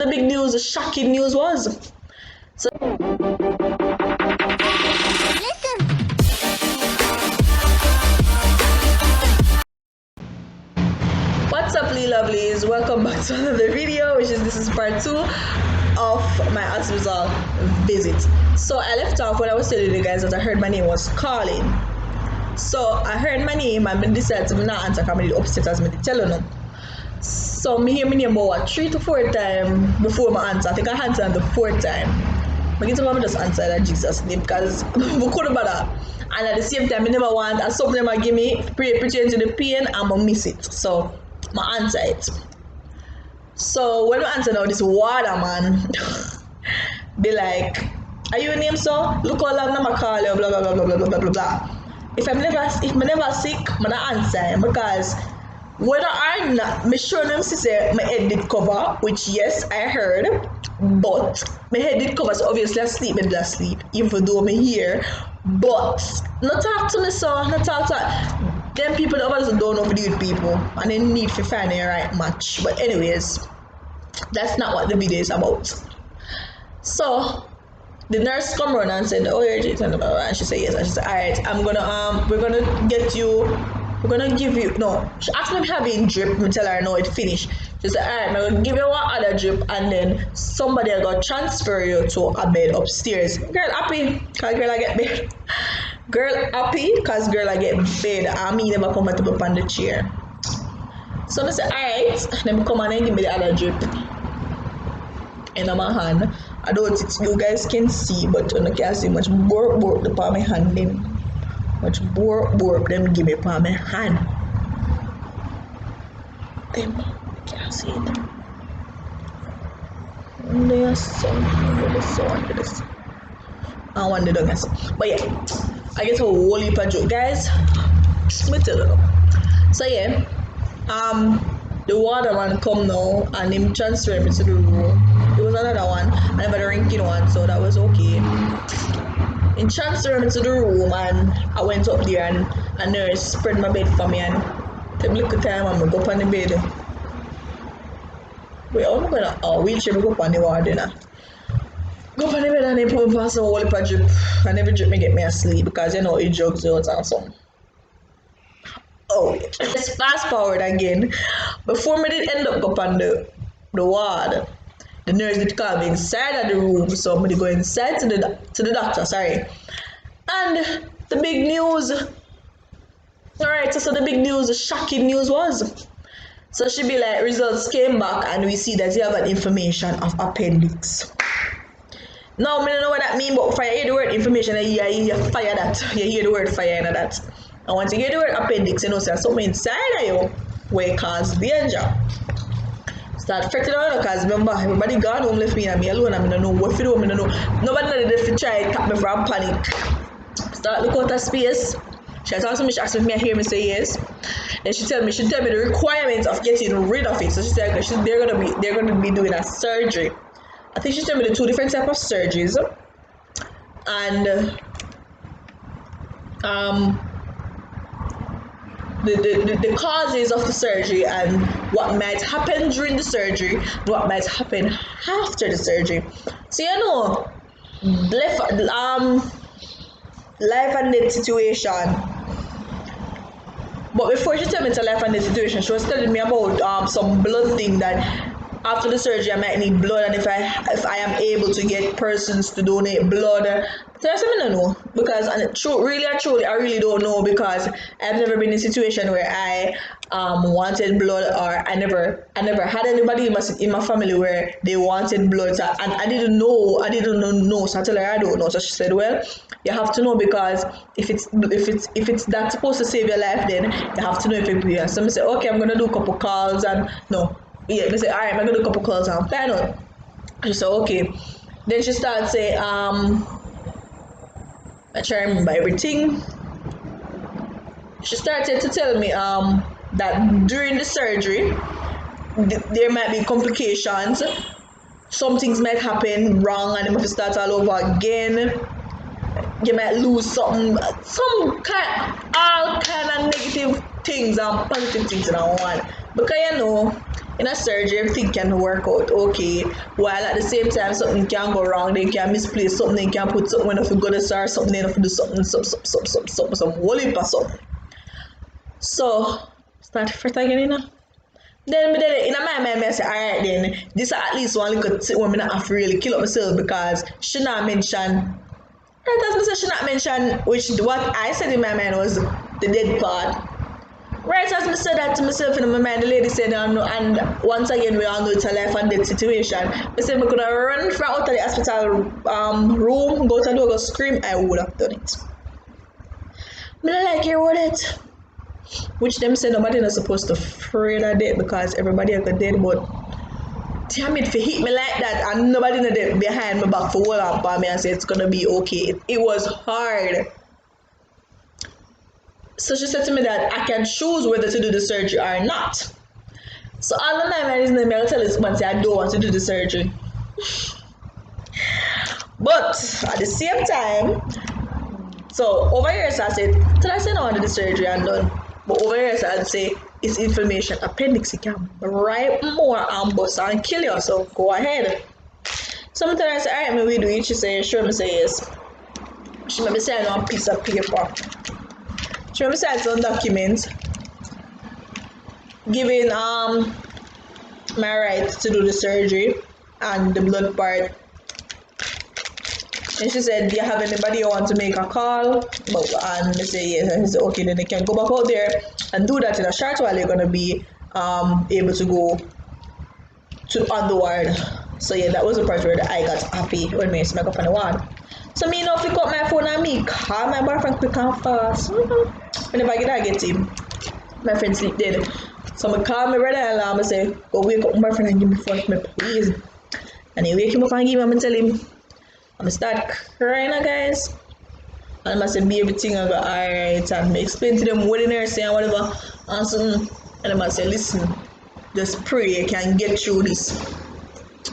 the big news, the shocking news was. So what's up, lovelies? Welcome back to another video, this is part 2 of my hospital visit. So I left off when I was telling you guys that I heard my name was calling. So I heard my name and I decided to not answer because I did upset as I tell you. So me hear my name about 3 to 4 times before my answer. I think I answered on the 4th time. I get to just answer that Jesus name because I couldn't bother. And at the same time, I never want as something I give me pretend to the pain, I'm gonna miss it. So I answer it. So when I answer now this water man be like, are you a name so? Look how long I call you, blah blah blah blah blah blah blah blah. If I'm never sick, I'm not answer because whether or not, me sure them say my head did cover, which yes, I heard, but my head did cover, so obviously I sleep, me did I sleep, even though me here, but not talk to me so, not talk to them people that obviously don't know how to deal with people, and they need to find the right match, but anyways, that's not what the video is about. So, the nurse come around and said, oh, you're treating, and she said yes, and she said, alright, we're gonna get you, we're gonna give you, no, she asked me if having drip, me tell her no, it finished. She said, alright, I'm gonna give you one other drip and then somebody will go transfer you to a bed upstairs. Girl happy, cause girl I get bed. Girl happy, cause girl I get bed and me never comfortable on the chair. So I said, alright, then come on and give me the other drip in my hand. I don't think you guys can see, but you can see much burp the palm of my hand them. Much burp them give me palm of my hand. Them you can't see it. There's some under this. I want the dog. But yeah, I get a whole heap of joke, guys. Let me tell you. So yeah, the waterman come now and him transfer me to the room. It was another one, and about the ranking one, so that was okay. He transferred me to the room and I went up there and a nurse spread my bed for me and take me a little time and I go up on the bed. Wait, how am I gonna wheelchair me go up on the ward now? Go up on the bed and then put me past a whole heap of drip and every drip me get me asleep because you know it drugs out and something. Oh, let's fast forward again. Before me did end up on the ward, the nurse did call me inside of the room, so I'm gonna go inside to the doctor, sorry. And the big news, alright, so the big news, the shocking news was, so she be like, results came back and we see that you have an information of appendix. Now, I don't know what that means, but if I hear the word information, you fire that. You hear the word fire and that. And once you hear the word appendix, you know, so there's something inside of you where it causes danger. Start fretting around because remember, everybody gone home left me and me alone and I don't know what to do, I don't know. Nobody know if to try to tap me from panic. Start look out of space. She asked me, she asked me if I hear me say yes. Then she tell me the requirements of getting rid of it. So she said they're gonna be doing a surgery. I think she told me the 2 different types of surgeries. And the causes of the surgery and what might happen during the surgery, what might happen after the surgery. So you know, life and death situation. But before she told me it's a life and death situation, she was telling me about some blood thing that after the surgery I might need blood, and if I am able to get persons to donate blood. So I don't know, because I really don't know, because I've never been in a situation where I wanted blood, or I never had anybody in my family where they wanted blood, so, and I didn't know, so I tell her I don't know. So she said, well, you have to know, because if it's that's supposed to save your life, then you have to know if it will. So I said, okay, I'm gonna do a couple calls, and no. Yeah, they say, alright, I'm gonna do a couple calls and plan out. She said, okay. Then she started saying, I try to remember everything. She started to tell me that during the surgery there might be complications. Some things might happen wrong and you have to start all over again. You might lose all kind of negative things and positive things in one. Because you know, in a surgery everything can work out okay, while at the same time something can go wrong, they can misplace something, they can put something if you go to start something, if you do something, some whole heap of something. So start first again, you know. Then in my mind, I say, alright then, this at least one little tip where I not have to really kill up myself because she not mention, right as I said, she not mention, which what I said in my mind was the dead part. Right as I said that to myself in my mind, the lady said, and once again, we all know it's a life and death situation. I said, I could have run from out of the hospital room, go to the door, go scream, I would have done it. I don't like hear about it. Which them say nobody not supposed to afraid of death because everybody are dead, but damn it, if it hit me like that and nobody not dead behind my back for hold up on me and say it's gonna be okay. It was hard. So she said to me that I can choose whether to do the surgery or not. So all the time I listen to me, I'll tell this man say I don't want to do the surgery. But at the same time, so over here so I said, till I say no want to do the surgery and done. But over here so I'd say it's inflammation, appendix, it can write more and bust and kill you, so go ahead. Sometimes I say, alright, we do it. She say, sure, me say yes. She made me sign on a piece of paper. She made me sign some documents giving my right to do the surgery and the blood part. And she said, do you have anybody who want to make a call? And I say yes. And she said, okay, then they can go back out there and do that in a short while. You're gonna be able to go to on the ward. So yeah, that was the part where I got happy when me smack up on the ward. So me now pick up my phone and me call my boyfriend quick and fast. Whenever I get him, my friend sleep dead. So I call my brother-in-law and I say, go wake up my boyfriend and give me phone for me, please. And he wake him up and give him and tell him. I'm gonna start crying, guys. And I say, be everything I go alright, and I explain to them what the nurse say and whatever. And something. And I say, listen, just pray you can get through this.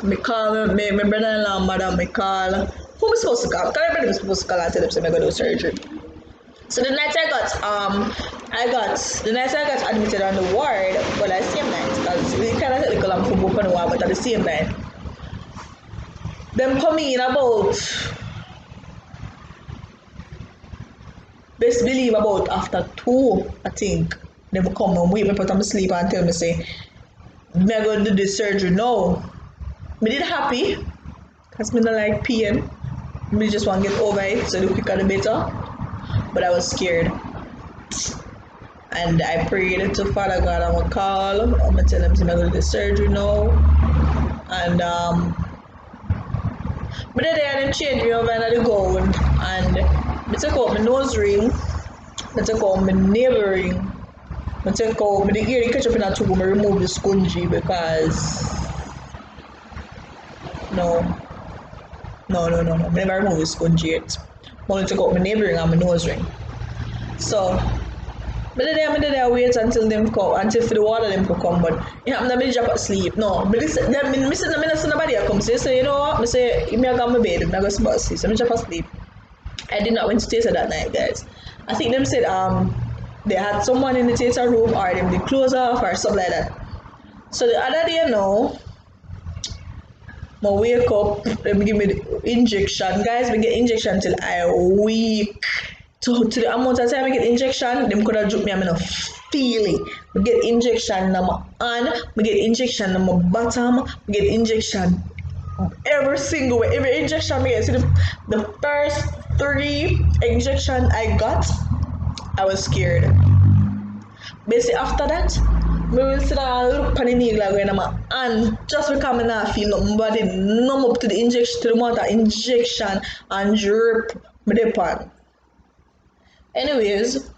I call my brother-in-law, madam, I call. Who am I supposed to call? Because everybody was supposed to call and tell them so I'm gonna do surgery. So the night I got admitted on the ward, but at the same night, because we kind of technical and for both on the ward, but at the same night. Them come in about, best believe about after 2, I think. Them come and wake me put on my sleep and tell me say, me I go do the surgery now. Me did happy, because me not like pain. Me just want to get over it, so the quicker the better. But I was scared. And I prayed to Father God, I'm gonna call, I'm gonna tell him to me I go do the surgery now. And but then they changed me over and the gown and I took out my nose ring, I took out my navel ring, I took out my ear catch up in a tube, I remove the scungy because no, I never remove the scungy yet. I only took out my navel ring and my nose ring. So but then I wait until them come, until for the water them to come, but it happened that I drop asleep. No, but this them me say nobody come. So you know what? I say if me I got my bed, I go sleep. So I drop asleep. I did not went to theater that night, guys. I think them said they had someone in the theater room or them they close off or something like that. So the other day now, I wake up, them give me the injection. Guys, we get injection till I weak. To the amount of time I get injection, them could have dropped me, I'm not feel it. I get injection in my hand, I get injection in my bottom, I get injection every single way. Every injection I get. See the first 3 injection I got, I was scared. Basically after that, I will sit down and look at the needle going in my hand just because I not feel nothing, body numb up to the injection, to the amount of injection and drip my depend. Anyways,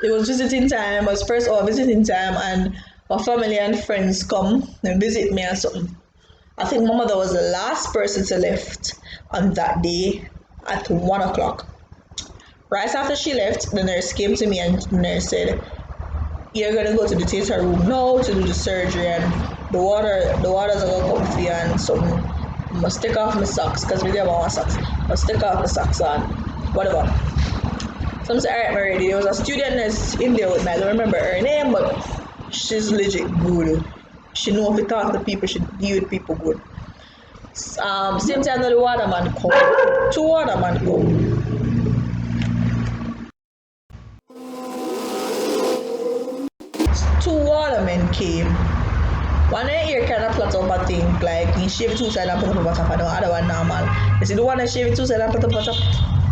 it was visiting time, it was first hour visiting time, and my family and friends come and visit me and something. I think my mother was the last person to left on that day at 1 o'clock. Right after she left, the nurse came to me and the nurse said, you're gonna go to the theater room now to do the surgery and the waters are gonna come for you and something. I must take off my socks because we didn't want socks. I must take off my socks and whatever. So I'm saying, alright, I'm ready. There was a student nurse in there with me. I don't remember her name, but she's legit good. she know if you talk to people, she deal with people good. Same time that the waterman come. Two waterman come. Two watermen came. One here kind of plot up a thing, like he shave two side and put up a top, and the other one normal. You see the one that shave two side and put up a top.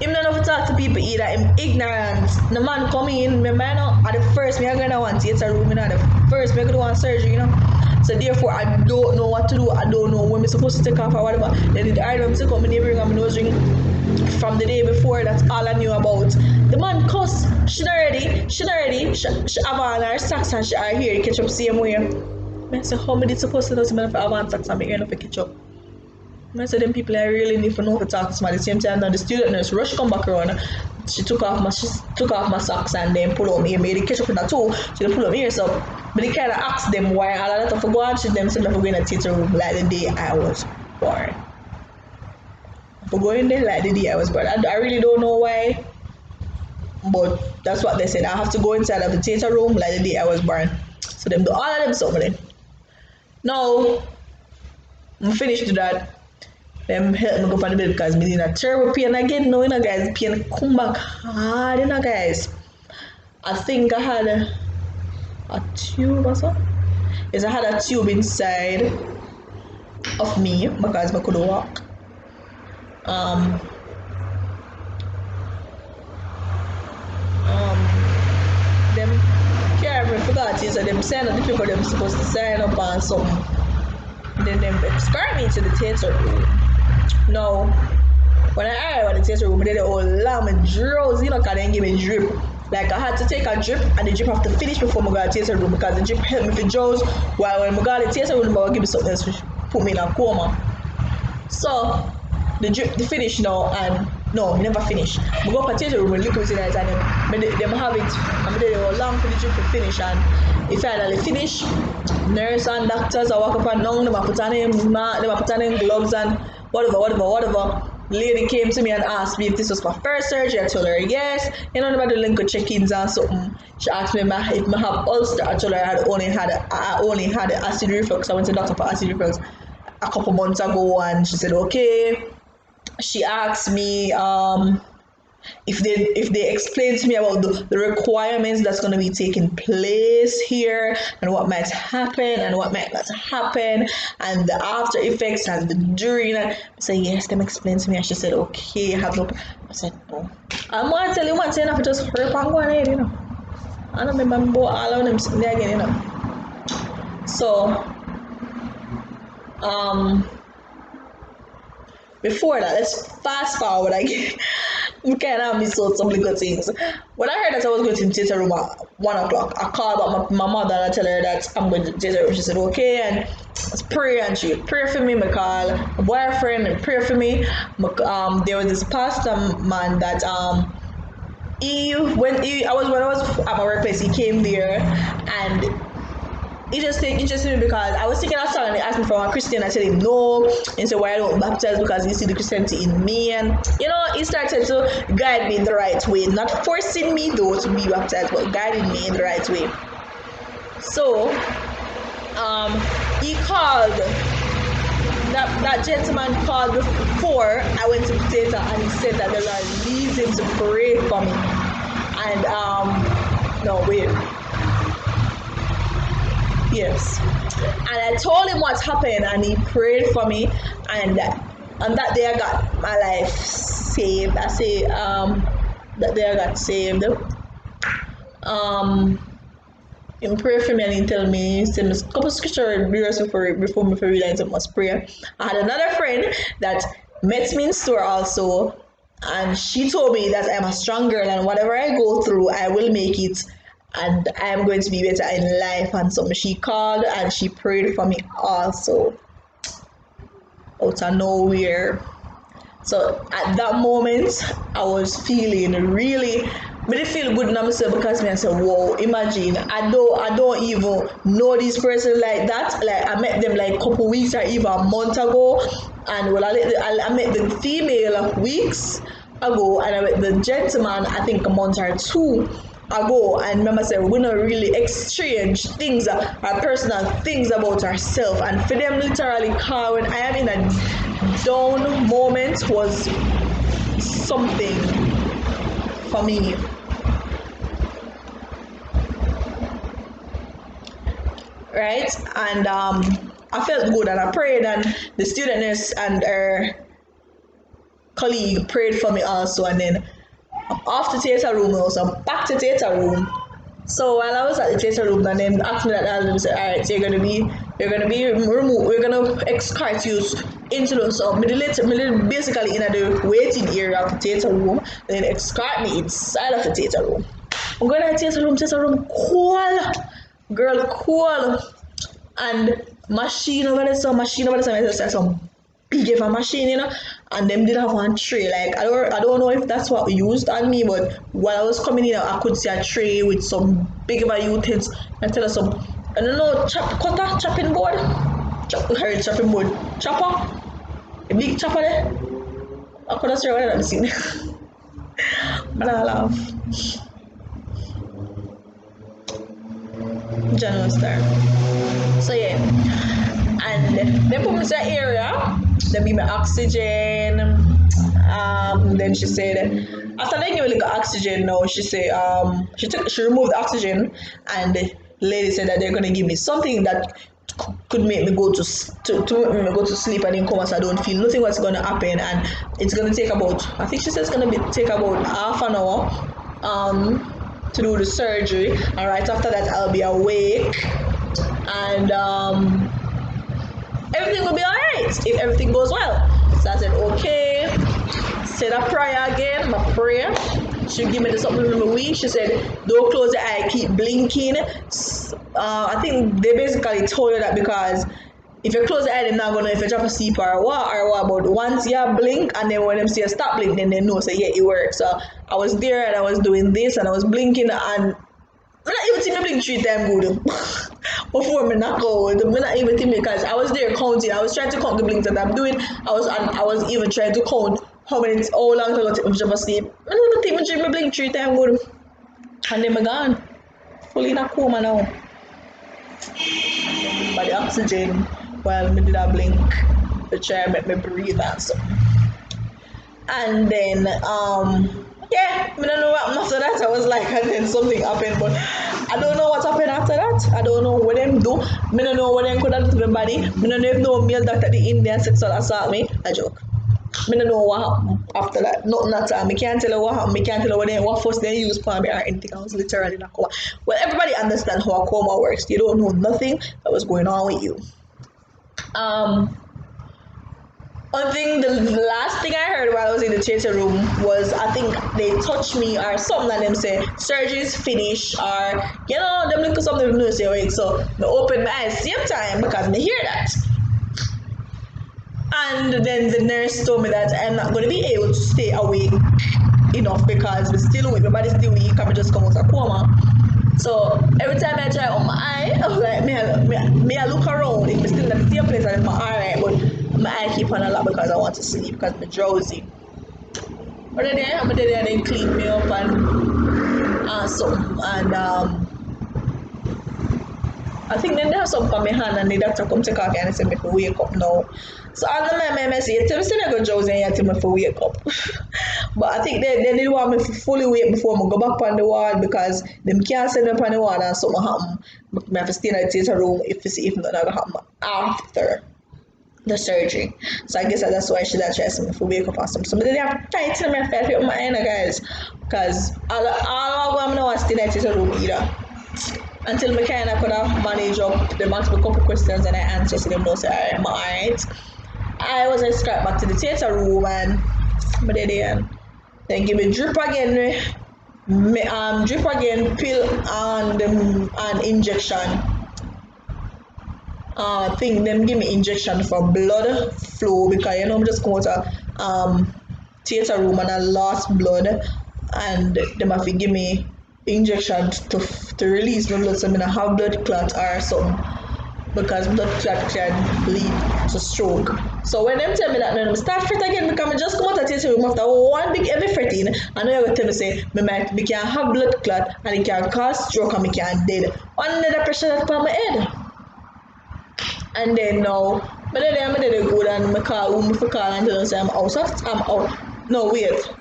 Him not enough to talk to people either. Him ignorant. The man come in, remember at the first me I gonna want theater room, at the first me I gonna want surgery, So therefore I don't know what to do. I don't know when I'm supposed to take off or whatever. Then the item to come in here bring my nose ring from the day before. That's all I knew about. The man cuss. She not ready. She have on her socks and she are here to catch up same way. I said, how many supposed to know if I have on socks and make her to catch up? I said, them people I really need to know to talk to somebody. At the same time now the student nurse rush come back around. She took off my socks and then pull up here. Made catch up with that too. She pull up here. So but they kinda asked them why all of that of go on. She them said I for go in a theater room like the day I was born. For going there like the day I was born. I really don't know why. But that's what they said. I have to go inside of the theater room like the day I was born. So them do all of them something. Now I'm finished with that. Them help me go for the bed because me in a terrible pain again. No, guys, pain come back hard, guys. I think I had a tube or so. Yes, I had a tube inside of me because I couldn't walk. Them care forgot it, so them send the people them supposed to sign up on something. Then them escort me to the theater room. Now, when I arrived at the theater room, they did all lamb and drowsy, because they give me drip. Like I had to take a drip and the drip have to finish before I go to the theater room because the drip helped me to drowse, while when I go to the theater room, I give me something else to put me in a coma. So the drip the finish now and no, it never finish. I go up to the theater room and look at it and them have it and they were long for the drip to finish and it finally finish. Nurse and doctors I walk up and down, them put on them gloves and whatever. The lady came to me and asked me if this was my first surgery. I told her yes. You know about the link of check-ins and something. She asked me if I have ulcer. I told her I only had acid reflux. I went to the doctor for acid reflux a couple months ago and she said okay. She asked me if they explain to me about the requirements that's going to be taking place here and what might happen and what might not happen and the after effects and the during. I said yes, them explain to me and she said okay, I have no. I said no. I'm going to tell you one thing, I just hurry up and go ahead, I don't remember all of them sitting there again, So before that, let's fast forward again. We kind of miss out some little things. When I heard that I was going to the theater room at 1 o'clock, I called up my mother and I tell her that I'm going to the theater room. She said okay, and let's pray, and she prayed for me. I call my boyfriend and pray for me. There was this pastor man that when I was at my workplace, he came there and it just interested me because I was thinking outside and he asked me if I'm a Christian. I said him no, and so why I don't baptize because he see the Christianity in me, and he started to guide me in the right way, not forcing me though to be baptized, but guiding me in the right way. So he called. That gentleman called before I went to the theater and he said that the Lord leads him to pray for me. And no wait. Yes. And I told him what happened and he prayed for me, and on that day I got my life saved. I say that day I got saved. He prayed for me and he tell me, he said a couple scripture before me realize I must pray. I had another friend that met me in store also, and she told me that I'm a strong girl and whatever I go through I will make it and I am going to be better in life, and so she called and she prayed for me also out of nowhere. So at that moment I was feeling really feel good in myself because I said, whoa, imagine I don't even know this person like that. Like I met them like a couple weeks or even a month ago, and I met the female weeks ago and I met the gentleman I think a month or two. I go and remember say we're gonna really exchange things, our personal things about ourselves, and for them literally call when I am in a down moment was something for me. Right? And I felt good and I prayed, and the student nurse and her colleague prayed for me also, and then off to theater room also, back to theater room. So while I was at the theater room, and then after that, I said, "All right, so you're gonna be removed. We're gonna escort you into the basically in the waiting area of the theater room. Then escort me inside of the theater room. I'm going to the theater room, cool, girl, cool, and machine over there, some big of a machine, and them did have one tray. Like I don't know if that's what we used on me, but while I was coming in, I could see a tray with some big of a utensils. I tell her some, I don't know, chopping board, chopping board, chopper, a big chopper there. I could have seen what I'm seeing, but I laugh. General Star. So yeah, and they put me to the area. They give me oxygen. Then she said, after they give me like oxygen, now she said, she removed the oxygen, and the lady said that they're gonna give me something that could make me go to make me go to sleep and then come as I don't feel nothing what's gonna happen, and it's gonna take about, I think she says it's gonna take about half an hour to do the surgery, and right after that I'll be awake, and everything will be alright if everything goes well. So I said, okay, said a prayer again, my prayer. She give me the something in my week. She said, don't close your eye, keep blinking. I think they basically told you that because if you close your eye, they're not gonna if you drop asleep or what. But once you blink, and then when them say stop blink, then they know, so yeah, it works. So I was there and I was doing this and I was blinking, and I not even think me blink 3 times good before me knock out. Me not even think, because I was there counting. I was trying to count the blinks that I'm doing. I was even trying to count how long it's gonna take me to sleep. I don't even think me blink 3 times good, and then I gone fully in a coma now. But the oxygen, while me did a blink to try and make me breathe and so. And then yeah, I don't know what happened after that. I was like, and then something happened, but I don't know what happened after that. I don't know what them do. I don't know what them could have done to my body. I don't know if no male doctor the Indian sexual assault me. A joke. I don't know what happened after that. Nothing at all. I can't tell you what happened. I can't tell you what force they used for me or anything. I was literally in a coma. Well, everybody understands how a coma works. You don't know nothing that was going on with you. I think the last thing I heard while I was in the theater room was, I think they touched me or something, and them say surgery's finished, or them look at something new say awake. So I open my eyes same time because I hear that. And then the nurse told me that I'm not going to be able to stay awake enough because we're still weak, my body's still weak, and I just come out of coma. So every time I try on my eye, I was like, me I look around. If I'm still in the same place, I'm alright, but my eye keep on a lot because I want to sleep because I'm drowsy. But then I'm there and they clean me up and something, and I think then they have something on my hand, and the doctor come take off and say me to wake up now. So I don't know, I say, you tell me I go drowsy and you tell me to wake up. But I think they didn't want me to fully wake before I go back on the ward, because them can't send me up on the ward and something happen. I have to stay in the theater room if you see if nothing happen after the surgery. So I guess that's why she try to me to wake up or something. So they have tried to tell me I felt with my hand, guys, because all I'm now stay in the theater room either. Until I kind of could have managed up, them asked me a couple questions and I answered, so them know say I'm alright. I was escorted back to the theater room, and then give me drip again, drip again, pill and injection. Thing them give me injection for blood flow, because I'm just come out of theater room and I lost blood, and them have to give me injection to release my blood, so I mean I have blood clot or something, because blood clot can lead to stroke. So when them tell me that, no, I start fret again because I just come out of theatre room after one big heavy fretting, and now you're going to tell me say me can have blood clot and it can cause stroke and me can dead under the pressure that on my head. And then now, but then I did good and I call who for call and tell them say I'm out. So I'm out. No, wait.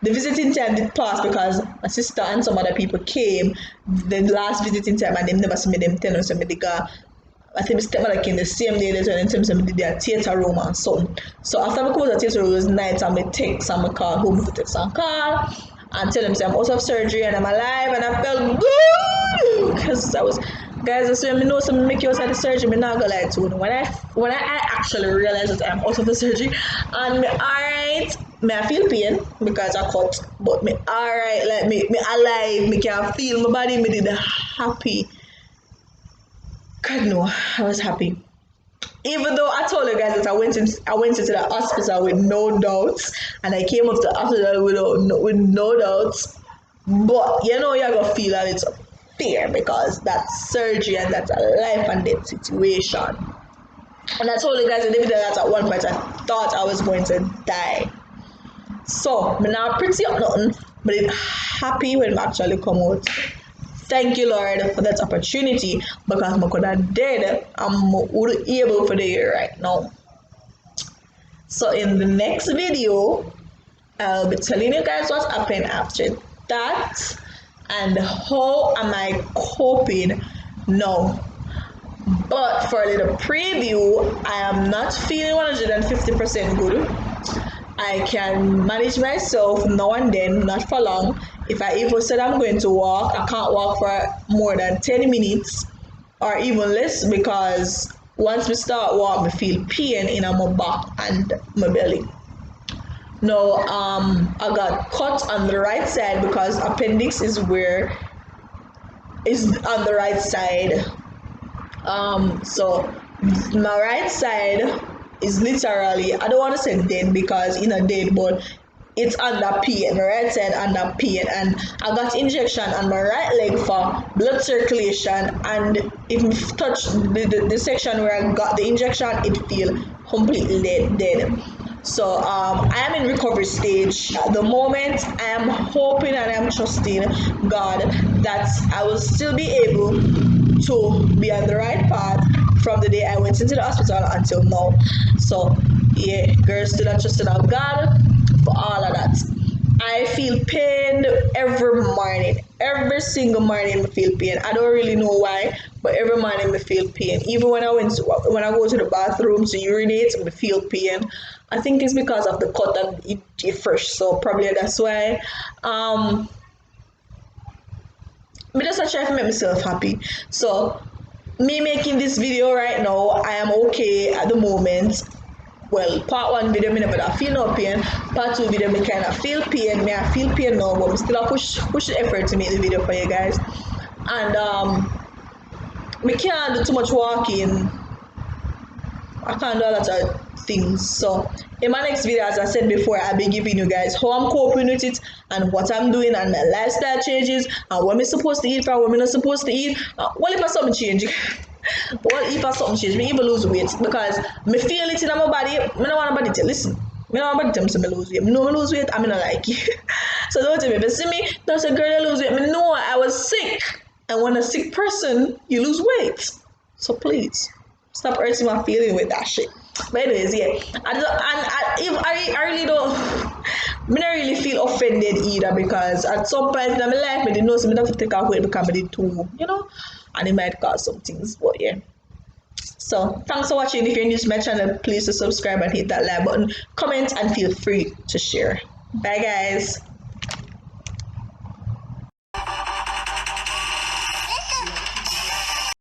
The visiting time did pass because my sister and some other people came the last visiting time and they never see me them tell us me they got I think my stepmother came the same day later and tell me they did their theatre room and something. So after I come out of theatre room it was night and I text and I call home to text and call and tell them say I'm out of surgery and I'm alive and I felt good because I was guys, I say I know some make you outside the surgery, I'm not gonna lie to you. When I actually realized that I'm out of the surgery and me alright, me I feel pain because I cut, but me alright, like me alive, me can feel my body, me did happy. God no, I was happy. Even though I told you guys that I went into the hospital with no doubts and I came off the hospital with no doubts, but you know you're gonna feel a little fear because that's surgery and that's a life and death situation. And I told you guys in the video that at one point I thought I was going to die. So I'm not pretty up nothing, but I'm happy when I actually come out. Thank you, Lord, for that opportunity because I could have dead and I would be able for the year right now. So in the next video, I'll be telling you guys what happened after that and how am I coping now. But for a little preview, I am not feeling 150% good. I can manage myself now and then, not for long. If I even said I'm going to walk, I can't walk for more than 10 minutes or even less because once we start walking, I feel pain in my back and my belly. Now, I got cut on the right side because appendix is on the right side. So my right side is literally, I don't want to say dead because it's not dead, but it's under pain. My right side under pain, and I got injection on my right leg for blood circulation. And if you touch the section where I got the injection, it feel completely dead. So I am in recovery stage at the moment. I am hoping and I am trusting God that I will still be able to be on the right path from the day I went into the hospital until now. So yeah, girls, still are trusting of God for all of that. I feel pain every morning. Every single morning I feel pain. I don't really know why, but every morning I feel pain. Even when I go to the bathroom to urinate, I feel pain. I think it's because of the cut that it fresh, so probably that's why. I just try to make myself happy. So me making this video right now, I am okay at the moment. Well, part 1 video me never feel no pain. Part 2 video me kind of feel pain. Me I feel pain now, but I still push the effort to make the video for you guys. And me can't do too much walking. I can't do a lot of things. So in my next video, as I said before, I'll be giving you guys how I'm coping with it and what I'm doing and my lifestyle changes and what I'm supposed to eat from what I'm not supposed to eat. Well, if I something change, me even lose weight because me feel it in my body. Me don't want nobody to listen. Me don't want nobody to tell me lose weight. Me know me lose weight. I mean I like it. So don't tell me. If you see me, don't say girl you lose weight. Me know I was sick, and when a sick person, you lose weight. So please stop hurting my feeling with that shit. But anyways, yeah, I really don't. Me not really feel offended either because at some point in my life, I didn't know something have to take out weight because I did too, and it might cause some things. But yeah. So thanks for watching. If you're new to my channel, please subscribe and hit that like button, comment, and feel free to share. Bye guys.